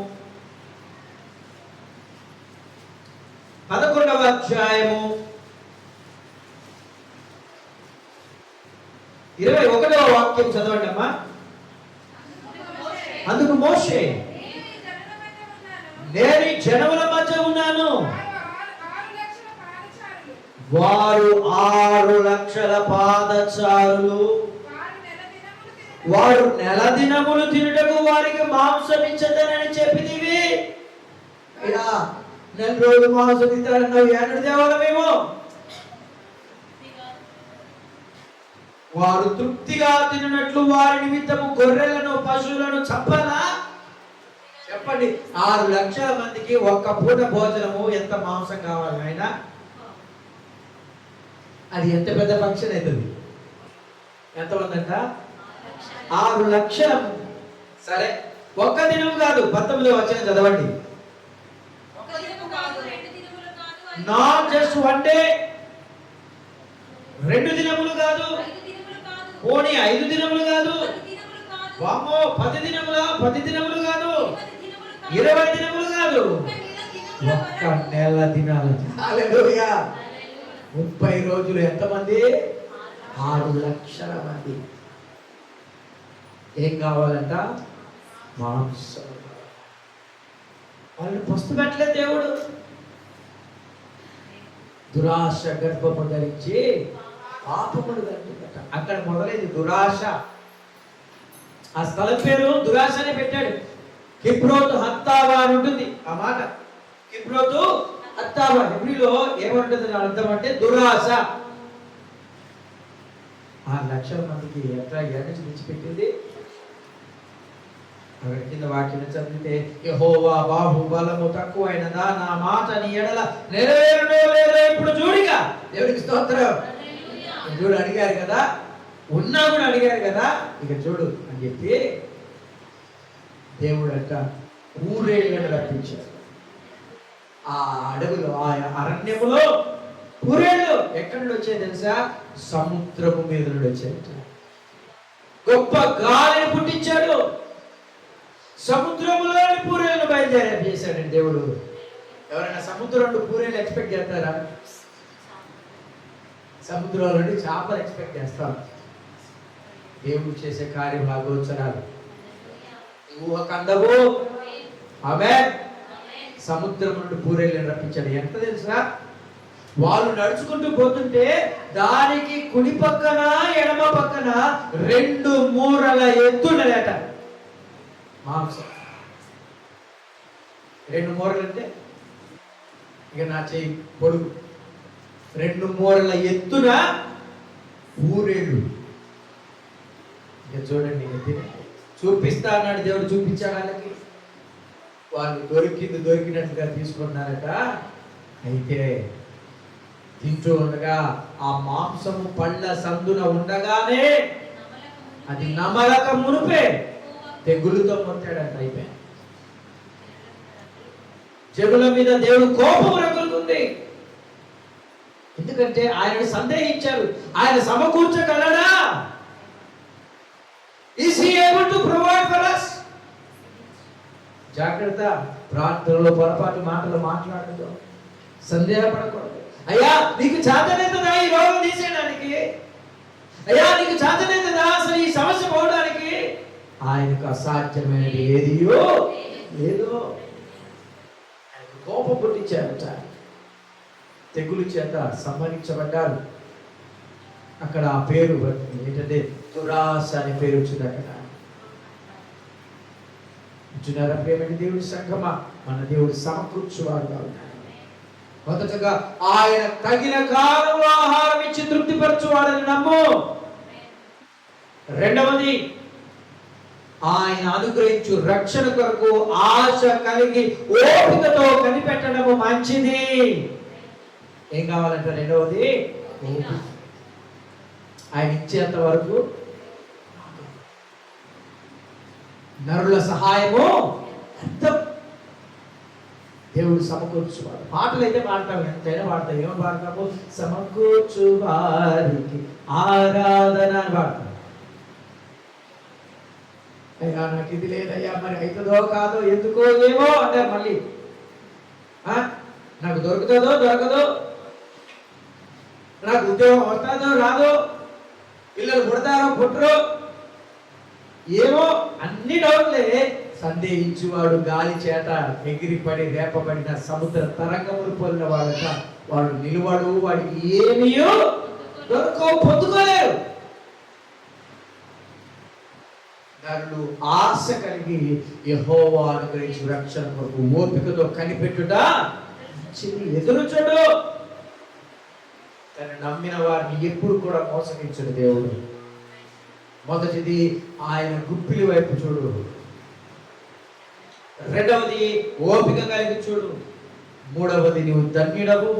11వ అధ్యాయము 21వ వాక్యం చదవండి అమ్మా. అందుకు మోషే, నేను ఈ జనముల మధ్య ఉన్నాను, వారు 6 లక్షల పాదచారులు, వారు నెల దినములు తినుటకు వారికి మాంసం ఇచ్చదనని చెప్పిదివి. అయ్యా, నెల రోజులు మాంసం తింటారన్నావు, ఏడు దేవాల మేము. వారు తృప్తిగా తినట్లు వారి నిమిత్తము గొర్రెలను పశువులను చంపాలా? చెప్పండి, 6 లక్షల మందికి ఒక్క పూట భోజనము ఎంత మాంసం కావాలి ఆయన? అది ఎంత పెద్ద ఫంక్షన్ అవుతుంది? ఎంతమంది అంట? 6 లక్షల. సరే, ఒక్క దినం కాదు, 19వ వచనం చదవండి. నాట్ జస్ట్ వన్ డే, 2 దినములు కాదు, పోనీ 5 దినములు కాదు, వామ్మో 10 దినములు కాదు, 20 దినములు కాదు, ఒక్క నెల దినాలు. హల్లెలూయా. 30 రోజులు ఎంతమంది? 6 లక్షల మంది. ఏం కావాలంట? మాంసం. వాళ్ళు పస్తు పెట్టలేదు దేవుడు. దురాశ గర్భము ధరించి పాపములు కలుగుతుందట. అక్కడ మొదలైంది దురాశ. ఆ స్థలం పేరు దురాశనే పెట్టాడు. కిబ్రోతు హత్తావా అని ఉంటుంది ఆ మాట. కిబ్రోతు హత్తావా హెబ్రీలో ఏమంటుంది అర్థం అంటే దురాశ. 6 లక్షల మందికి ఎట్లా ఎనర్జీ తెచ్చిపెట్టింది. అక్కడ కింద వాక్యం చదివితే, యెహోవా బాహుబలము తక్కువైనదా, నా మాట నీ ఎడల నెరవేరునో లేదో ఇప్పుడు చూడిగా. దేవుడికి స్తోత్రం. చూడు, అడిగారు కదా, ఉన్నా కూడా అడిగారు కదా, ఇక చూడు అని చెప్పి దేవుడు అంట ఊరేళ్ళను రప్పించారు. ఆ అడవులో, ఆ అరణ్యములో పూరేళ్ళు ఎక్కడి నుండి వచ్చాయి తెలుసా? సముద్రము మీద నుండి వచ్చాయి. గొప్ప గాలిని పుట్టించాడు, సముద్రములో పూరేళ్ళు బయలుదేరే చేశాడండి దేవుడు. ఎవరైనా సముద్రంలో పూరేళ్ళు ఎక్స్పెక్ట్ చేస్తారా? సముద్రంలో నుండి చేపలు ఎక్స్పెక్ట్ చేస్తాం. దేవుడు చేసే కార్యం భాగోచరాలు ఊహకందవు. ఆమేన్. సముద్రం నుండి పూరేళ్ళని రప్పించాడు. ఎంత తెలుసా? వాళ్ళు నడుచుకుంటూ పోతుంటే దానికి కుడి పక్కన ఎడమ పక్కన 2 మూరల ఎత్తున్నదట మాంసం. 2 మూరలు అంటే ఇక నా చెయ్యి పొడుగు. 2 మూరల ఎత్తున పూరేళ్ళు. ఇక చూడండి, చూపిస్తా అన్నాడు దేవుడు. చూపించాడు వాళ్ళకి. వాళ్ళు దొరికినట్లుగా తీసుకున్నారట. అయితే తింటూ ఉండగా ఆ మాంసము పళ్ళ సందున ఉండగానే అది నమలక మునిపే తెగులుతో మొత్తాడంట. అయిపోయింది. జనుల మీద దేవుడు కోపం రగులుకుంది. ఎందుకంటే ఆయనను సందేహించారు. ఆయన సమకూర్చగలడా? Is he able to provide for us? జాగ్రత్త, ప్రార్థనలో పొరపాటు మాటలు మాట్లాడదు, సందేహపడకూడదు. అయ్యా నీకు చేతనైతుందా ఈ రోగం తీసేయడానికి? అయ్యా నీకు చేతనైతుందా అసలు ఈ సమస్య పోవడానికి? ఆయనకు అసాధ్యమైనది ఏదియో లేదో. ఆయనకు కోపం పుట్టించారట. తెగులు చేత సంహరించబడ్డారు. అక్కడ ఆ పేరు ఏంటంటే దురాశ అనే పేరు వచ్చింది అక్కడ. ప్రేమని దేవుడి సంఘమా, మన దేవుడు సమకూర్చువాడుగా ఉన్నాడు. మొదటగా ఆయన తగిన కాలంలో ఆహారం ఇచ్చి తృప్తిపరచువాడని నమ్ము. రెండవది, ఆయన అనుగ్రహించు రక్షణ కొరకు ఆశ కలిగి ఓపికతో కనిపెట్టడము మంచిది. ఏం కావాలంటే రెండవది, ఆయన ఇచ్చేంత వరకు నరుల సహాయము అర్థం. దేవుడు సమకూర్చువాడు. పాటలు అయితే పాడతాం, ఎంతైనా పాడతాం. ఏమో పాడతాము? సమకూర్చు వారికి ఆరాధన అని పాడతాం. అయ్యా నాకు ఇది లేదయ్యా, మరి అవుతుందో కాదో, ఎందుకో ఏమో అంటారు. మళ్ళీ నాకు దొరుకుతుందో దొరకదో, నాకు ఉద్యోగం వస్తుందో రాదో, పిల్లలు పుడతారో పుట్టరో, ఏమో అన్ని డౌట్లే. సందేహించువాడు గాలి చేత ఎగిరిపడి రేపబడిన సముద్ర తరంగములు పొందిన వాడట. వాడు నిలువడు, వాడికి ఏమీయో దొరకవు, పొందుకోలేరు. నరులు ఆశ కలిగి యెహోవా అనుగ్రహించు రక్షణ కొరకు ఓపికతో కనిపెట్టుట ఎదురు చూడు. తను నమ్మిన వారిని ఎప్పుడు కూడా మోసగించడు దేవుడు. మొదటిది, ఆయన గుప్పిలి వైపు చూడు. రెండవది, ఓపిక కలిగి చూడు. మూడవది, నీవు ధన్యుడవు.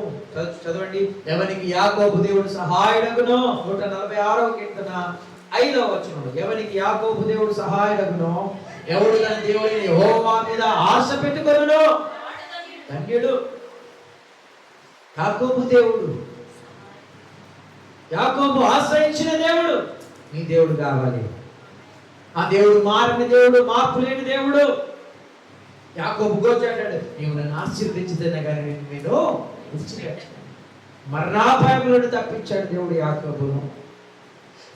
చదవండి. ఎవరికి యాకోబు దేవుడు సహాయుడగునో, 146వ కీర్తన 5వ వచనం. ఎవరికి యాకోబు దేవుడు సహాయుడగునో, ఎవడు తన దేవుని యెహోవా మీద ఆశ పెట్టుకొనునో ధన్యుడు. యాకోబు దేవుడు, యాకోబు ఆశ్రయించిన దేవుడు నీ దేవుడు కావాలి. ఆ దేవుడు మారని దేవుడు, మార్పు లేని దేవుడు. యాకోబు గోచాడాడు, నీవు నన్ను ఆశీర్వదించితేనే కానీ నేను మరణాపాయం నుండి తప్పించాడు దేవుడు యాకోబును.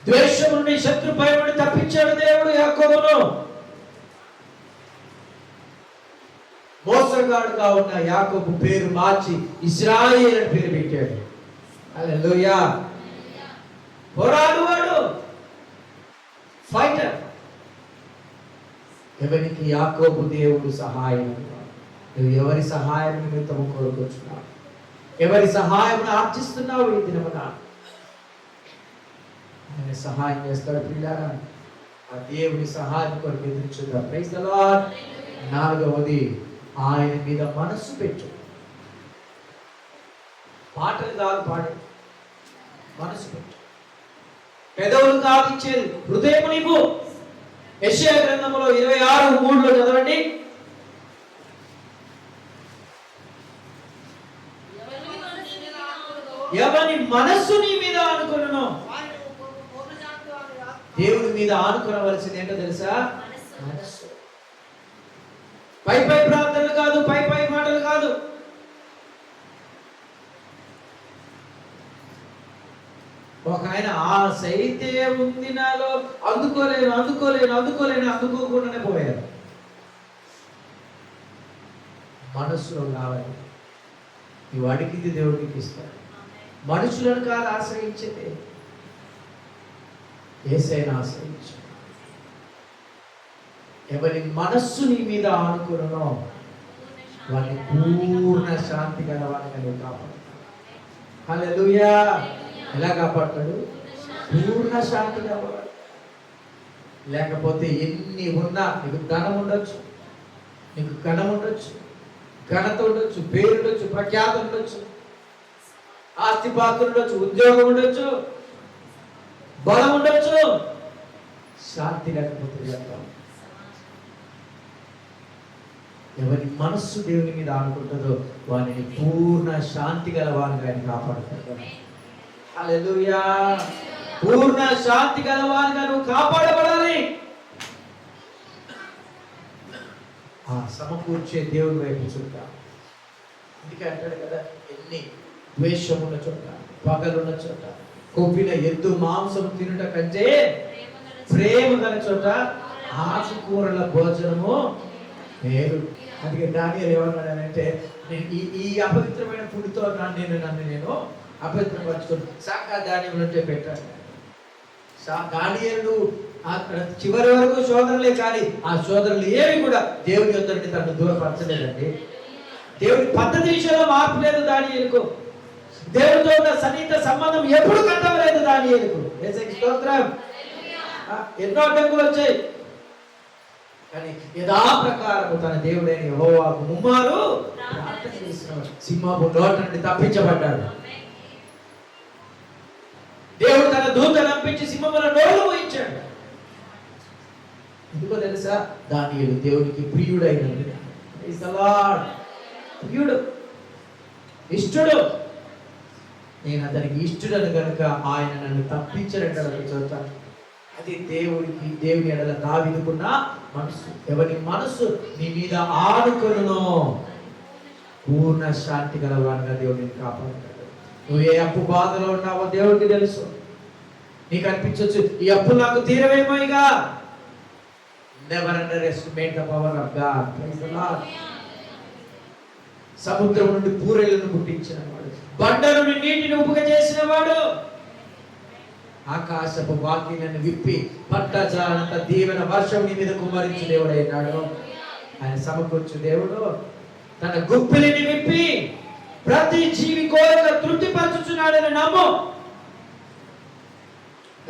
ద్వేషం నుండి, శత్రు భయం నుండి తప్పించాడు దేవుడు యాకోబును. మోసగాడుగా ఉన్న యాకోబు పేరు మార్చి ఇశ్రాయేలు అని పేరు పెట్టాడు. హల్లెలూయా. పోరాడువాడు, ఫైటర్. ఎవరికి యాకోబు దేవుడు సహాయం. నువ్వు ఎవరి సహాయం నిమిత్తం కోరుకొచ్చున్నావు? ఎవరి సహాయం ఆర్జిస్తున్నావు ఈ దినమున? ఆయన సహాయం చేస్తాడు పిల్లారా. ఆ దేవుని సహాయం కొరకు ఎదురుచుద్దాం. Praise the lord. నాలుగవది, ఆయన మీద మనస్సు పెట్టు. పాటలు కాదు పాడే, మనసు పెట్టు. పెదవులు కాదు ఇచ్చేది, హృదయం నీవు. యెషయా గ్రంథంలో 26:3 చదవండి. ఎవని మనస్సు నీ మీద ఆనుకొనునో. దేవుని మీద ఆనుకోవలసింది ఏంటో తెలుసా? మనస్సు. పై పై ప్రార్థనలు కాదు, పై పై మాటలు కాదు. ఒక ఆయన ఆశ అయితే ఉంది నాలో, అందుకోకుండానే పోయారు. మనస్సులో కావాలి. నువ్వు అడిగింది దేవుడికి ఇస్తాడు. మనుషులను కాదు ఆశ్రయించేది, యేసయ్యను ఆశ్రయించు. ఎవరి మనస్సు నీ మీద ఆనుకున్నో వారిని పూర్ణ శాంతి గలవాడిగా నువ్వు కాపాడుతావు. హల్లెలూయా. ఎలా కాపాడతాడు? పూర్ణ శాంతి గలవాడు. లేకపోతే ఎన్ని ఉన్నా, నీకు ధనం ఉండొచ్చు, నీకు ఘనం ఉండొచ్చు, ఘనత ఉండొచ్చు, పేరు ఉండొచ్చు, ప్రఖ్యాత ఉండొచ్చు, ఆస్తిపాత్రులు ఉండొచ్చు, ఉద్యోగం ఉండొచ్చు, బలం ఉండొచ్చు, శాంతి లేకపోతే వ్యర్థం. ఎవరి మనస్సు దేవుని మీద ఆనుకుంటుందో వారిని పూర్ణ శాంతి గల వారిగా ఆయన కాపాడుతాడు. హల్లెలూయా. పూర్ణ శాంతి గల వారిగా నువ్వు కాపాడబడాలి. ఆ సమకూర్చే దేవుని వైపు చూద్దాం. అందుకే అంటాడు కదా, ఎన్ని ద్వేషం ఉన్న చోట, పగలున్న చోట, కొవ్విన ఎద్దు మాంసం తినుట కంటే ప్రేమ గల చోట ఆకుకూరల భోజనము వేరు. అందుకే దానియేలు ఏమన్నాడంటే, ఈ అపవిత్రమైన ఫుడ్తో నన్ను అపవిత్రపరచుకుని శాఖా ధాన్యం ఉంటే పెట్టాను. దానియేలు అక్కడ చివరి వరకు శోధనలే, కానీ ఆ శోధనలు ఏవి కూడా దేవుని యొద్ద నుండి తనను దూరపరచలేదండి. దేవుని పద్ధతి విషయంలో మార్పు లేదు దానియేలుకు. దేవుడితో ఉన్న సన్నిహిత సంబంధం ఎప్పుడు కట్టవలేదు దానియేలుకు. స్తోత్రం. ఎన్నో అడ్డంకులు వచ్చాయి, కానీ యథాప్రకారము తన దేవుడైన యెహోవాకు ముమ్మారు ప్రార్థన చేసినవాడు సింహపు నోట నుండి తప్పించబడ్డాడు. దేవుడు తన దూతను పంపించి సింహముల నోరు మూయించాడు. ఎందుకో తెలుసా? దానియేలు దేవునికి ప్రియుడైనది. Praise the lord. ప్రియుడు, ఇష్టడు. నేను అతనికి ఇష్టడను కనుక ఆయన నన్ను తప్పించడంటాడు. చూస్తాను, అది దేవుని ఎడల దావీదుకున్న మనసు. ఎవరి మనసు నీ మీద ఆనుకొనునో పూర్ణ శాంతి గలవాడిగా దేవుడిని కాపాడుతాడు. నువ్వు ఏ అప్పు బాధలో ఉన్నావో దేవుడికి తెలుసు. నీకు అనిపించవచ్చు, ఈ అప్పు నాకు తీరవేమోగా. Never underestimate the power of God. Praise the Lord. సముద్రం నుండి పూరేళ్లను పుట్టించిన వాడు, బండ నుండి నీటిని ఉప్పుగా చేసిన వాడు, ఆకాశపు వాకిళ్లను విప్పి పట్టజాలంత దీవెన వర్షం నీ మీద కుమ్మరించు దేవుడైనాడు. ఆయన సమకూర్చు దేవుడు. తన గుప్పిలిని విప్పి ప్రతి జీవి కోరిక తృప్తిపరచుచున్నాడని నమ్ము.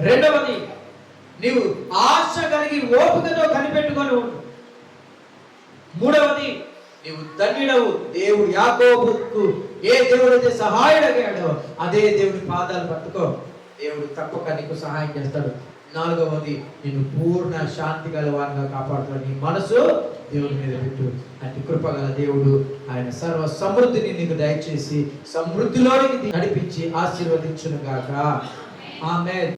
రెండవది, నీవు ఆశ కలిగి ఓపికతో కనిపెట్టుకొని ఉండు. మూడవది, నీవు ధన్యుడవు. దేవుడు యాకోబుకు ఏ దేవుడైతే సహాయుడయ్యాడో అదే దేవుని పాదాలు పట్టుకో, దేవుడు తప్పక నీకు సహాయం చేస్తాడు. నాలుగవది, నేను పూర్ణ శాంతి గలవారిగా కాపాడుతాడు. నీ మనసు దేవుడి మీద పెట్టు. అతి కృపగల దేవుడు ఆయన సర్వ సమృద్ధిని నీకు దయచేసి సమృద్ధిలోనికి నడిపించి ఆశీర్వదించును గాక. ఆమేన్.